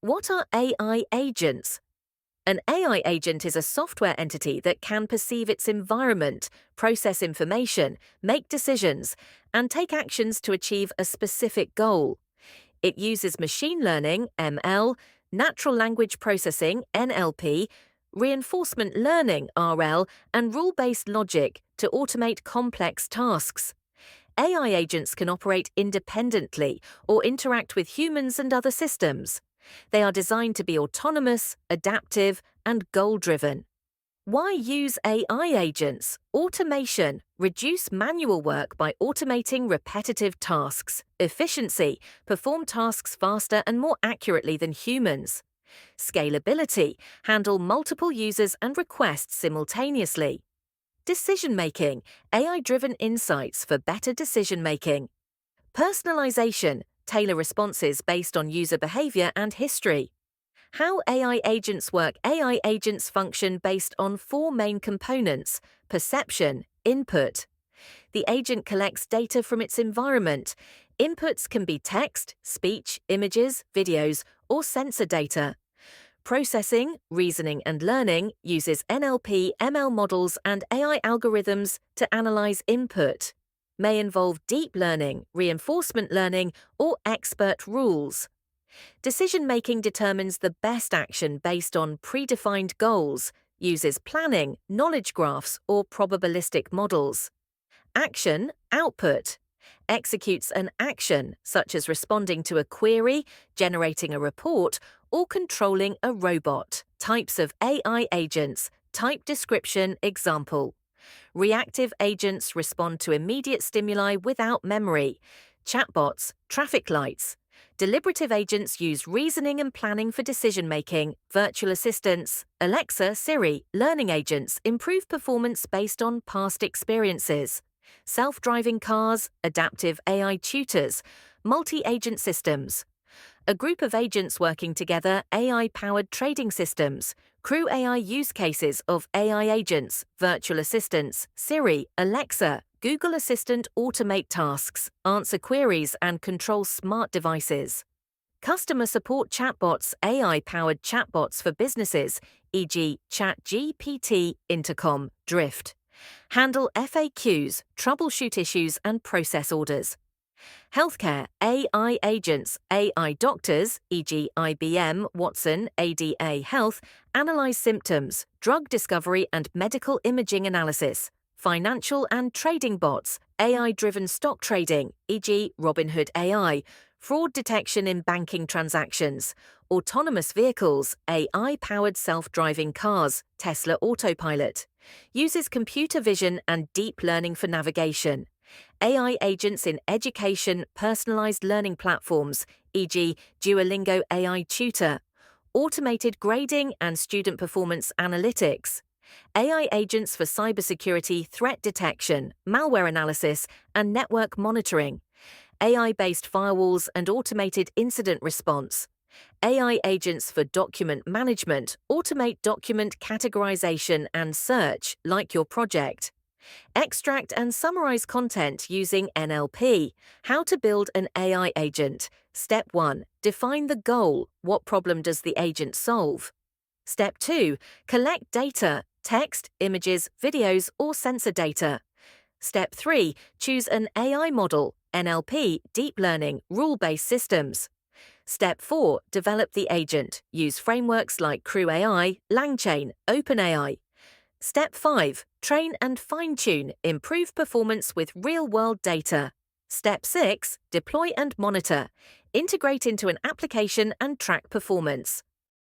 What are AI agents? An AI agent is a software entity that can perceive its environment, process information, make decisions, and take actions to achieve a specific goal. It uses machine learning, ML, natural language processing, NLP, reinforcement learning, RL, and rule-based logic to automate complex tasks. AI agents can operate independently or interact with humans and other systems. They are designed to be autonomous, adaptive, and goal-driven. Why use AI agents? Automation. Reduce manual work by automating repetitive tasks. Efficiency. Perform tasks faster and more accurately than humans. Scalability. Handle multiple users and requests simultaneously. Decision-making. AI-driven insights for better decision-making. Personalization. Tailor responses based on user behavior and history. How AI agents work. AI agents function based on four main components: perception, input. The agent collects data from its environment. Inputs can be text, speech, images, videos, or sensor data. Processing, reasoning, and learning uses NLP, ML models, and AI algorithms to analyze input. May involve deep learning, reinforcement learning, or expert rules. Decision-making determines the best action based on predefined goals, uses planning, knowledge graphs, or probabilistic models. Action, output. Executes an action, such as responding to a query, generating a report, or controlling a robot. Types of AI agents. Type description, example. Reactive agents respond to immediate stimuli without memory. Chatbots, traffic lights. Deliberative agents use reasoning and planning for decision-making. Virtual assistants, Alexa, Siri, learning agents improve performance based on past experiences. Self-driving cars, adaptive AI tutors, multi-agent systems. A group of agents working together, AI-powered trading systems. Crew AI use cases of AI agents, virtual assistants, Siri, Alexa, Google Assistant automate tasks, answer queries, and control smart devices. Customer support chatbots, AI-powered chatbots for businesses, e.g. ChatGPT, Intercom, Drift. Handle FAQs, troubleshoot issues, and process orders. Healthcare, AI agents, AI doctors, e.g. IBM, Watson, ADA Health, analyze symptoms, drug discovery and medical imaging analysis. Financial and trading bots, AI-driven stock trading, e.g. Robinhood AI, fraud detection in banking transactions. Autonomous vehicles, AI-powered self-driving cars, Tesla Autopilot. Uses computer vision and deep learning for navigation. AI agents in education, personalized learning platforms, e.g. Duolingo AI Tutor. Automated grading and student performance analytics. AI agents for cybersecurity threat detection, malware analysis, and network monitoring. AI-based firewalls and automated incident response. AI agents for document management, automate document categorization and search, like your project. Extract and summarize content using NLP. How to build an AI agent. Step 1. Define the goal. What problem does the agent solve? Step 2. Collect data, text, images, videos, or sensor data. Step 3. Choose an AI model, NLP, deep learning, rule-based systems. Step 4. Develop the agent. Use frameworks like Crew AI, LangChain, OpenAI. Step 5. Train and fine-tune, improve performance with real-world data. Step 6. Deploy and monitor. Integrate into an application and track performance.